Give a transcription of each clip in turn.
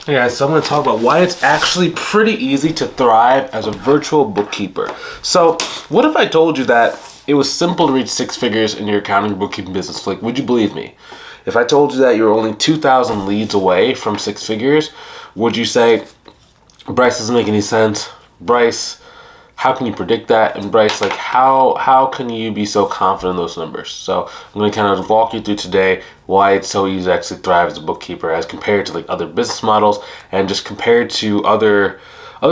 Hey guys, so I'm going to talk about why it's actually pretty easy to thrive as a virtual bookkeeper. So, what if I told you that it was simple to reach six figures in your accounting and bookkeeping business? Like, would you believe me? If I told you that you were only 2,000 leads away from six figures, would you say, Bryce, doesn't make any sense? Bryce, how can you predict that? And Bryce, like, how can you be so confident in those numbers? So I'm going to kind of walk you through today why it's so easy to actually thrive as a bookkeeper as compared to like other business models and just compared to other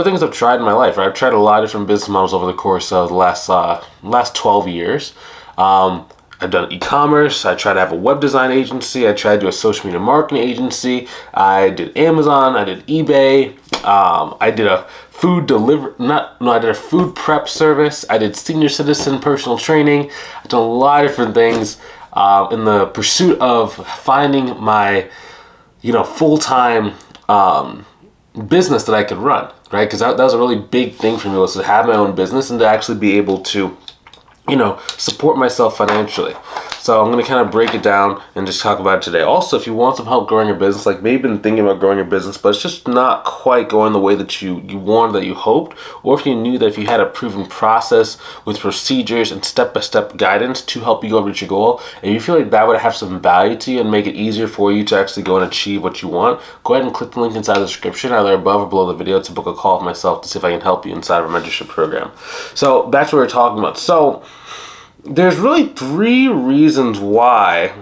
things I've tried in my life. Right? I've tried a lot of different business models over the course of the last 12 years. I've done e-commerce. I tried to have a web design agency. I tried to do a social media marketing agency. I did Amazon. I did eBay. I did a I did a food prep service. I did senior citizen personal training. I've done a lot of different things in the pursuit of finding my, full-time business that I could run, right? Because that was a really big thing for me, was to have my own business and to actually be able to support myself financially. So I'm going to kind of break it down and just talk about it today. Also, if you want some help growing your business, like maybe you've been thinking about growing your business, but it's just not quite going the way that you wanted, that you hoped, or if you knew that if you had a proven process with procedures and step-by-step guidance to help you go reach your goal, and you feel like that would have some value to you and make it easier for you to actually go and achieve what you want, go ahead and click the link inside the description, either above or below the video, to book a call with myself to see if I can help you inside of a mentorship program. So that's what we're talking about. So there's really three reasons why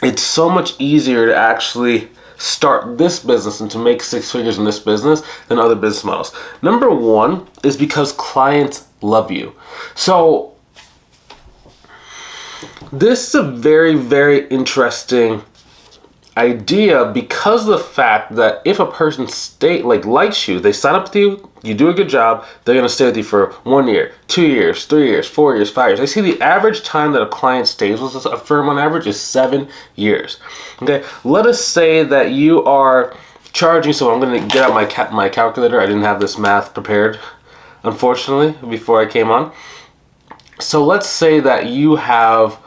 it's so much easier to actually start this business and to make six figures in this business than other business models. Number one is because clients love you. So this is a very, very interesting idea because of the fact that if a person likes you, they sign up with you, you do a good job, they're going to stay with you for 1 year, 2 years, 3 years, 4 years, 5 years. I see the average time that a client stays with a firm on average is 7 years. Okay, let us say that you are charging, so I'm going to get out my calculator. I didn't have this math prepared, unfortunately, before I came on. So let's say that you have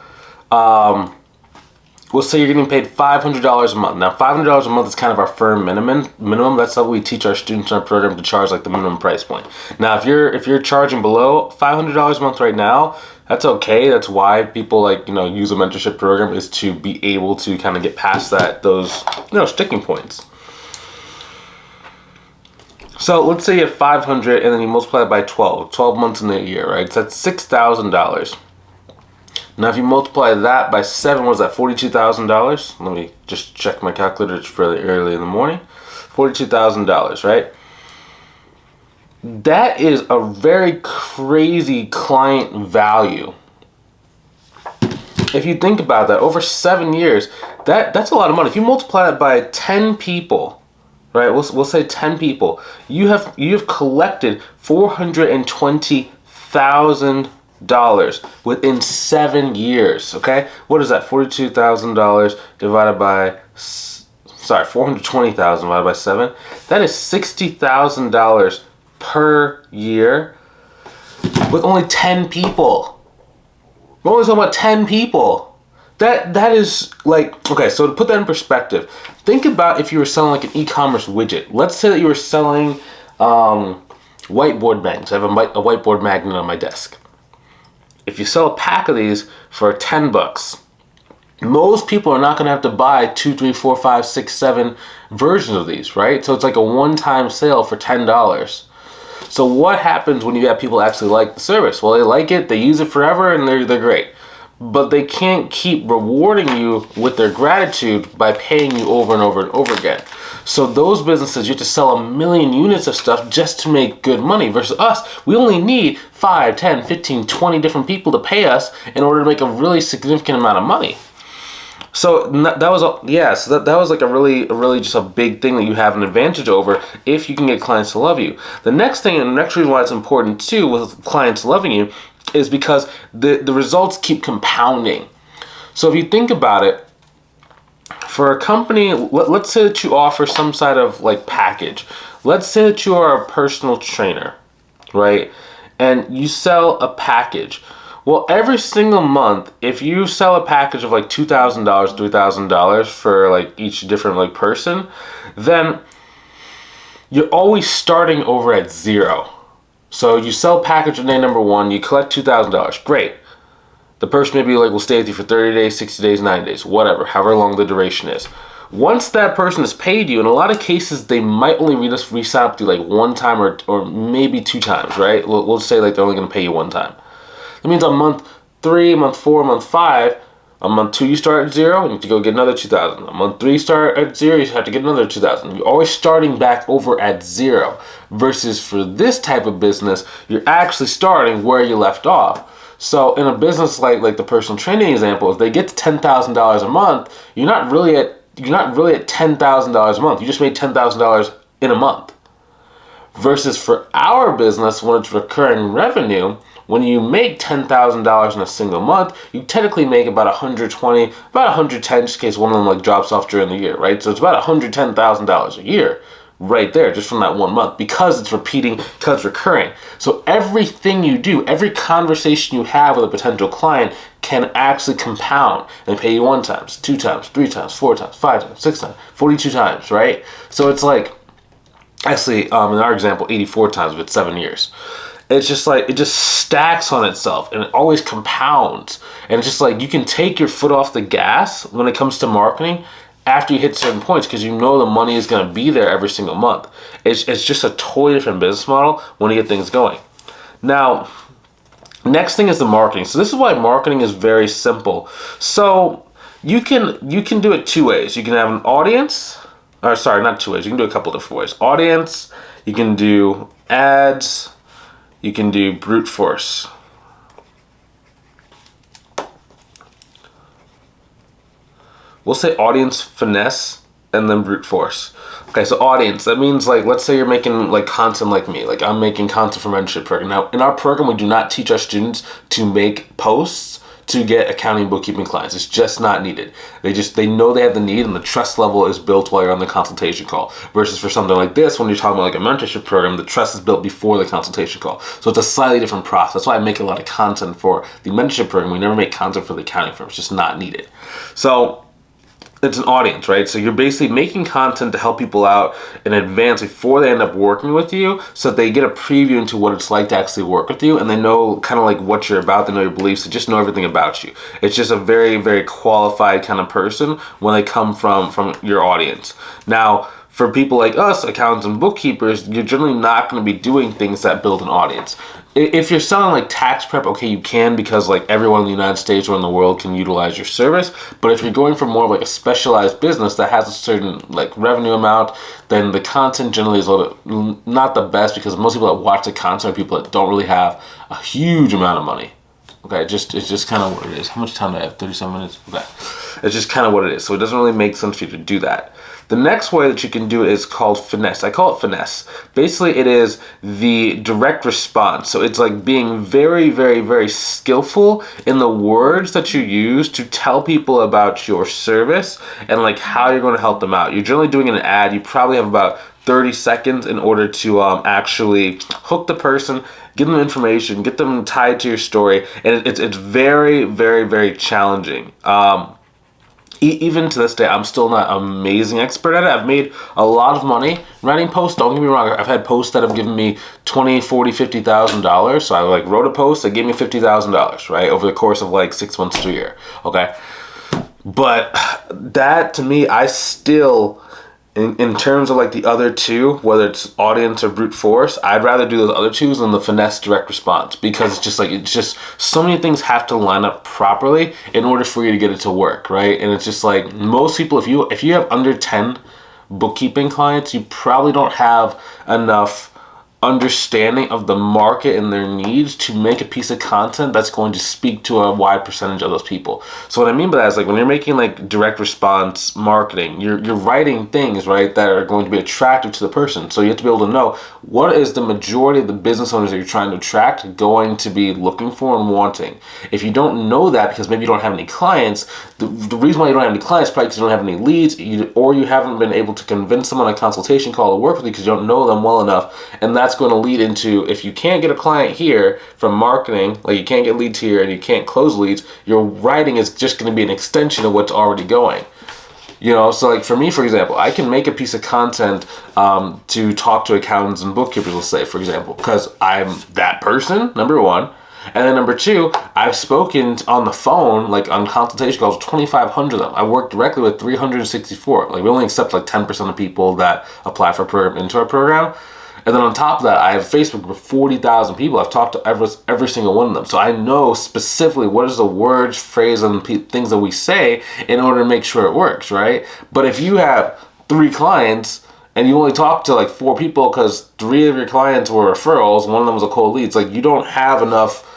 we'll say you're getting paid $500 a month. Now, $500 a month is kind of our firm minimum. That's how we teach our students in our program to charge, like the minimum price point. Now, if you're charging below $500 a month right now, that's okay. That's why people use a mentorship program, is to be able to kind of get past those sticking points. So let's say you have 500 and then you multiply it by 12 months in a year, right? So that's $6,000. Now, if you multiply that by 7, what is that, $42,000? Let me just check my calculator. It's fairly early in the morning. $42,000, right? That is a very crazy client value. If you think about that, over 7 years, that's a lot of money. If you multiply that by 10 people, right? We'll say 10 people. You have collected $420,000 within 7 years. Okay, what is that? $42,000 divided by $420,000 divided by 7. That is $60,000 per year with only 10 people. We're only talking about 10 people. That is like, okay, so to put that in perspective, think about if you were selling like an e-commerce widget. Let's say that you were selling whiteboard magnets. I have a whiteboard magnet on my desk. If you sell a pack of these for $10, most people are not going to have to buy 2, 3, 4, 5, 6, 7 versions of these, right? So it's like a one-time sale for $10. So what happens when you have people actually like the service? Well, they like it, they use it forever, and they're great. But they can't keep rewarding you with their gratitude by paying you over and over and over again. So those businesses, you have to sell 1 million units of stuff just to make good money, versus us, we only need 5, 10, 15, 20 different people to pay us in order to make a really significant amount of money. So that was like a really just a big thing that you have an advantage over if you can get clients to love you. The next thing, and the next reason why it's important too with clients loving you, is because the results keep compounding. So if you think about it, for a company, let's say that you offer some sort of like package. Let's say that you are a personal trainer, right? And you sell a package. Well, every single month, if you sell a package of like $2,000, $3,000 for like each different like person, then you're always starting over at zero. So you sell package on day number one, you collect $2,000. Great. The person maybe like will stay with you for 30 days, 60 days, 90 days, whatever, however long the duration is. Once that person has paid you, in a lot of cases, they might only re-sign up to like one time or maybe two times, right? We'll say like they're only going to pay you one time. That means on month 3, month 4, month 5, on month 2 you start at zero, you need to go get another $2,000. On month 3 you start at zero, you have to get another $2,000. You're always starting back over at zero. Versus for this type of business, you're actually starting where you left off. So in a business like the personal training example, if they get to $10,000 a month, you're not really at $10,000 a month. You just made $10,000 in a month. Versus for our business, when it's recurring revenue, when you make $10,000 in a single month, you technically make about 120, about 110, just in case one of them like drops off during the year, right? So it's about $110,000 a year right there, just from that 1 month, because it's repeating, because it's recurring. So everything you do, every conversation you have with a potential client can actually compound and pay you 1 time, 2 times, 3 times, 4 times, 5 times, 6 times, 42 times, right? So it's like, actually, in our example, 84 times if it's 7 years. It's just like, it just stacks on itself and it always compounds. And it's just like, you can take your foot off the gas when it comes to marketing after you hit certain points, because you know the money is going to be there every single month. It's just a totally different business model when you get things going. Now, next thing is the marketing. So this is why marketing is very simple. So you can do it 2 ways. You can have an audience, or sorry, not 2 ways. You can do a couple different ways. Audience, you can do ads, you can do brute force. We'll say audience, finesse, and then brute force. Okay, so audience, that means like, let's say you're making like content like me, like I'm making content for mentorship program. Now, in our program, we do not teach our students to make posts to get accounting and bookkeeping clients. It's just not needed. They know they have the need, and the trust level is built while you're on the consultation call. Versus for something like this, when you're talking about like a mentorship program, the trust is built before the consultation call. So it's a slightly different process. That's why I make a lot of content for the mentorship program. We never make content for the accounting firm. It's just not needed. So it's an audience, right? So you're basically making content to help people out in advance before they end up working with you, so that they get a preview into what it's like to actually work with you, and they know kind of like what you're about, they know your beliefs, they just know everything about you. It's just a very, very qualified kind of person when they come from your audience. Now, for people like us, accountants and bookkeepers, you're generally not going to be doing things that build an audience. If you're selling like tax prep, okay, you can, because like everyone in the United States or in the world can utilize your service. But if you're going for more of like a specialized business that has a certain like revenue amount, then the content generally is a little bit not the best, because most people that watch the content are people that don't really have a huge amount of money. Okay, it's just kind of what it is. How much time do I have? 37 minutes? Okay. It's just kind of what it is. So it doesn't really make sense for you to do that. The next way that you can do it is called finesse. I call it finesse. Basically, it is the direct response. So it's like being very, very, very skillful in the words that you use to tell people about your service and like how you're going to help them out. You're generally doing an ad. You probably have about 30 seconds in order to actually hook the person, give them information, get them tied to your story, and it's very, very, very challenging. Even to this day, I'm still not an amazing expert at it. I've made a lot of money writing posts. Don't get me wrong. I've had posts that have given me $20,000, $40,000, $50,000. So I like wrote a post that gave me $50,000, right, over the course of like 6 months to a year. Okay, but that to me, I still, in terms of like the other two, whether it's audience or brute force, I'd rather do those other two than the finesse direct response, because it's just so many things have to line up properly in order for you to get it to work, right? And it's just like most people, if you have under 10 bookkeeping clients, you probably don't have enough understanding of the market and their needs to make a piece of content that's going to speak to a wide percentage of those people. So what I mean by that is like when you're making like direct response marketing, you're writing things, right, that are going to be attractive to the person. So you have to be able to know what is the majority of the business owners that you're trying to attract going to be looking for and wanting. If you don't know that because maybe you don't have any clients, the reason why you don't have any clients is probably because you don't have any leads, or you haven't been able to convince someone on a consultation call to work with you because you don't know them well enough, and that's that's going to lead into, if you can't get a client here from marketing, like you can't get leads here and you can't close leads, your writing is just going to be an extension of what's already going. So like for me, for example, I can make a piece of content to talk to accountants and bookkeepers, let's say, for example, because I'm that person, number one. And then number two, I've spoken on the phone, like on consultation calls, 2,500 of them. I work directly with 364. Like we only accept like 10% of people that apply for a program into our program. And then on top of that, I have Facebook with 40,000 people. I've talked to every single one of them. So I know specifically what is the words, phrase, and things that we say in order to make sure it works, right? But if you have 3 clients and you only talk to like 4 people because 3 of your clients were referrals, one of them was a cold lead, it's like you don't have enough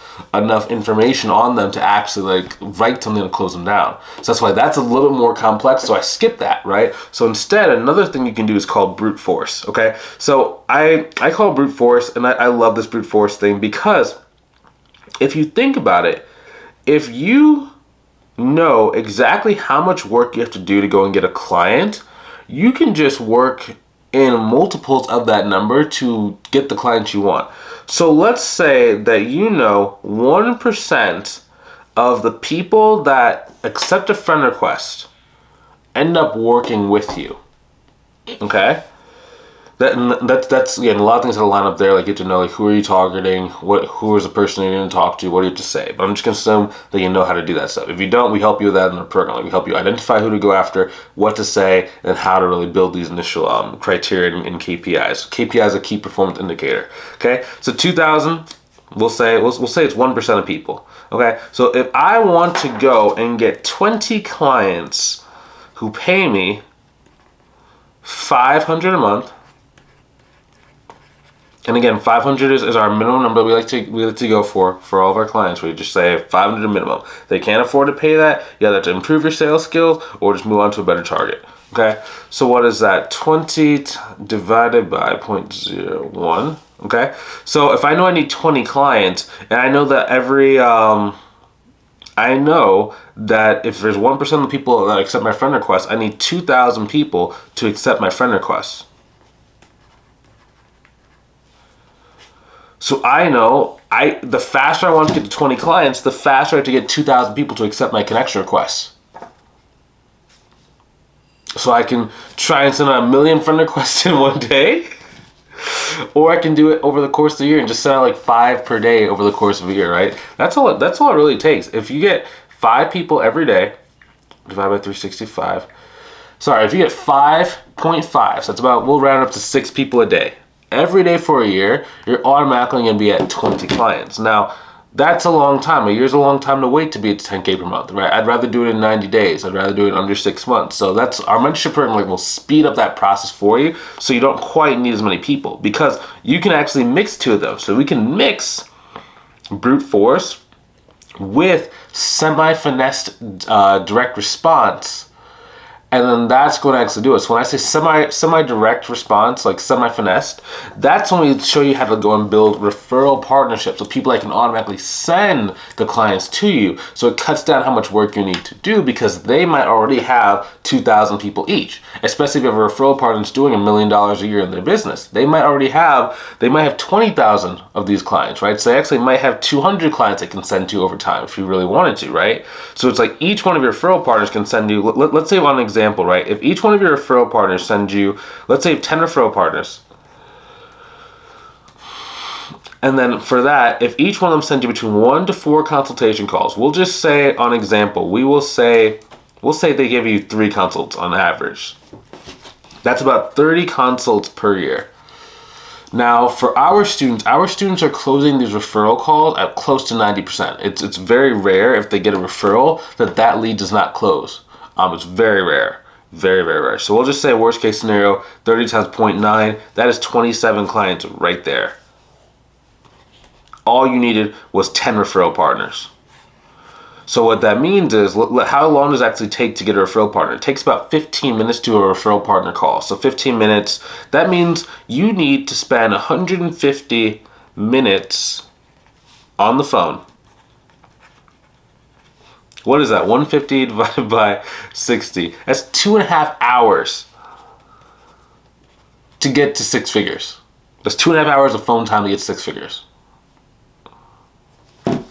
information on them to actually like write something to close them down. So that's why that's a little bit more complex. So I skip that, right? So instead, another thing you can do is called brute force. Okay. So I call brute force, and I love this brute force thing because if you think about it, if you know exactly how much work you have to do to go and get a client, you can just work in multiples of that number to get the clients you want. So let's say that 1% of the people that accept a friend request end up working with you. Okay? That's again, a lot of things that line up there. Like you have to know like who are you targeting, who is the person you're going to talk to, what do you have to say. But I'm just going to assume that you know how to do that stuff. If you don't, we help you with that in our program. Like we help you identify who to go after, what to say, and how to really build these initial criteria and KPIs. KPI is a key performance indicator. Okay, so 2,000. We'll say it's 1% of people. Okay, so if I want to go and get 20 clients who pay me $500 a month. And again, 500 is our minimum number we like to go for all of our clients. We just say 500 minimum. They can't afford to pay that. You either have to improve your sales skills or just move on to a better target. Okay, so what is that? 20 divided by 0.01. Okay, so if I know I need 20 clients, and I know that I know that if there's 1% of the people that accept my friend request, I need 2,000 people to accept my friend request. So I know the faster I want to get to 20 clients, the faster I have to get 2,000 people to accept my connection requests. So I can try and send out 1 million friend requests in one day, or I can do it over the course of the year and just send out like 5 per day over the course of a year, right? That's all it really takes. If you get 5 people every day, divided by 365. Sorry, if you get 5.5, so that's about, we'll round up to 6 people a day. Every day for a year, you're automatically going to be at 20 clients. Now, that's a long time. A year's a long time to wait to be at 10K per month, right? I'd rather do it in 90 days. I'd rather do it in under 6 months. So that's our mentorship program. Like, will speed up that process for you, so you don't quite need as many people, because you can actually mix 2 of those. So we can mix brute force with semi-finessed direct response. And then that's going to actually do it. So when I say semi-direct response, like semi-finessed, that's when we show you how to go and build referral partnerships with people that can automatically send the clients to you. So it cuts down how much work you need to do, because they might already have 2,000 people each. Especially if you have a referral partner that's doing $1 million a year in their business. They might have 20,000 of these clients, right? So they actually might have 200 clients they can send to over time if you really wanted to, right? So it's like each one of your referral partners can send you, let's say on an example, right? If each one of your referral partners send you, let's say 10 referral partners, and then for that, if each one of them sends you between 1 to 4 consultation calls, we'll just say on example, we'll say they give you 3 consults on average. That's about 30 consults per year. Now, for our students are closing these referral calls at close to 90%. It's very rare if they get a referral that lead does not close. It's very rare. Very, very rare. So we'll just say worst case scenario, 30 times 0.9, that is 27 clients right there. All you needed was 10 referral partners. So what that means is, how long does it actually take to get a referral partner? It takes about 15 minutes to do a referral partner call. So 15 minutes, that means you need to spend 150 minutes on the phone. What is that? 150 divided by 60. That's 2.5 hours to get to 6 figures. That's 2.5 hours of phone time to get 6 figures.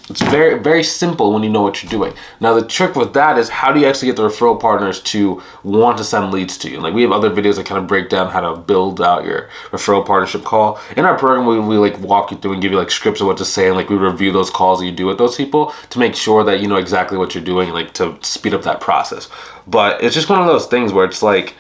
It's very, very simple when you know what you're doing. Now, the trick with that is how do you actually get the referral partners to want to send leads to you? Like, we have other videos that kind of break down how to build out your referral partnership call. In our program, we like walk you through and give you like scripts of what to say, and like we review those calls that you do with those people to make sure that you know exactly what you're doing, like to speed up that process. But it's just one of those things where it's like,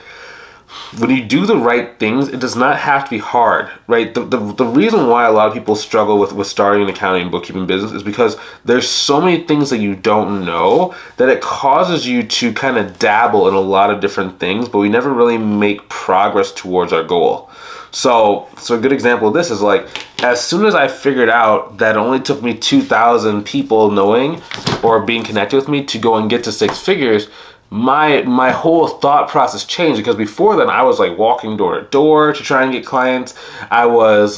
when you do the right things, it does not have to be hard, right? The reason why a lot of people struggle with starting an accounting and bookkeeping business is because there's so many things that you don't know that it causes you to kind of dabble in a lot of different things, but we never really make progress towards our goal. So a good example of this is like, as soon as I figured out that it only took me 2,000 people knowing or being connected with me to go and get to 6 figures, my whole thought process changed, because before then I was like walking door to door to try and get clients. I was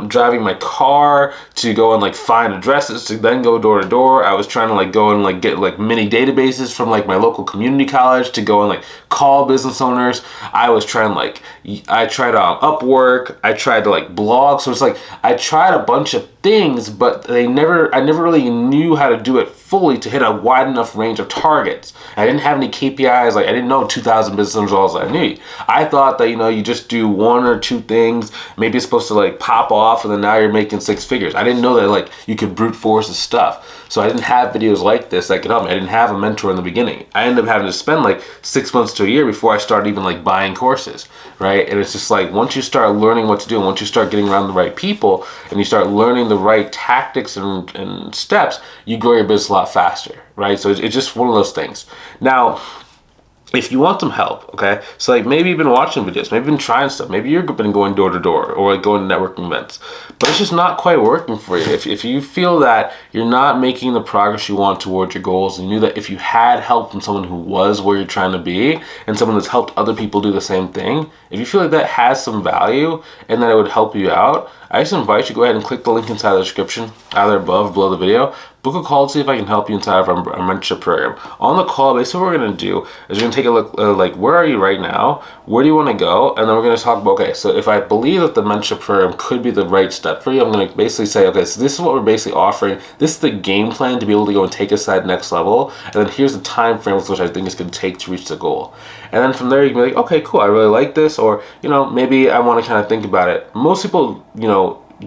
driving my car to go and like find addresses to then go door to door. I was trying to like go and like get like mini databases from like my local community college to go and like call business owners. I was trying I tried Upwork. I tried to like blog. So it's like I tried a bunch of things, but I never really knew how to do it fully to hit a wide enough range of targets. I didn't have any KPIs. Like, I didn't know 2,000 business owners all I knew. I thought that, you just do 1 or 2 things. Maybe it's supposed to like pop off and then now you're making 6 figures. I didn't know that like you could brute force the stuff. So I didn't have videos like this that could help me. I didn't have a mentor in the beginning. I ended up having to spend like 6 months to a year before I started even like buying courses, right? And it's just like, once you start learning what to do, and once you start getting around the right people and you start learning the right tactics and steps, you grow your business a lot faster, right? So it's just one of those things. Now, if you want some help, okay, so like maybe you've been watching videos, maybe you've been trying stuff, maybe you've been going door to door or like going to networking events, but it's just not quite working for you. If you feel that you're not making the progress you want towards your goals, and you knew that if you had help from someone who was where you're trying to be and someone that's helped other people do the same thing, if you feel like that has some value and that it would help you out, I just invite you to go ahead and click the link inside the description, either above or below the video. Book a call to see if I can help you inside of our mentorship program. On the call, basically what we're going to do is we're going to take a look, like, where are you right now? Where do you want to go? And then we're going to talk about, okay, so if I believe that the mentorship program could be the right step for you, I'm going to basically say, okay, so this is what we're basically offering. This is the game plan to be able to go and take us to that next level. And then here's the time frame with which I think it's going to take to reach the goal. And then from there, you can be like, okay, cool, I really like this. Or, maybe I want to kind of think about it. Most people,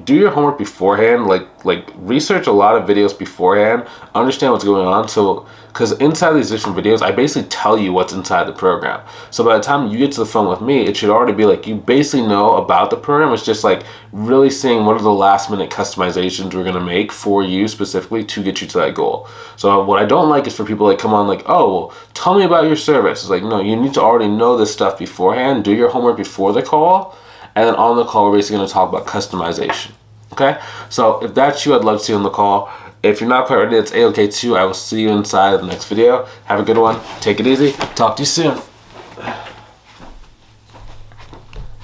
do your homework beforehand, like research a lot of videos beforehand, understand what's going on. So, because inside these different videos, I basically tell you what's inside the program. So by the time you get to the phone with me, it should already be like, you basically know about the program. It's just like really seeing what are the last minute customizations we're going to make for you specifically to get you to that goal. So what I don't like is for people like come on like, oh, well, tell me about your service. It's like, no, you need to already know this stuff beforehand. Do your homework before the call. And then on the call, we're basically going to talk about customization. Okay? So if that's you, I'd love to see you on the call. If you're not quite ready, it's A-okay too. I will see you inside of the next video. Have a good one. Take it easy. Talk to you soon.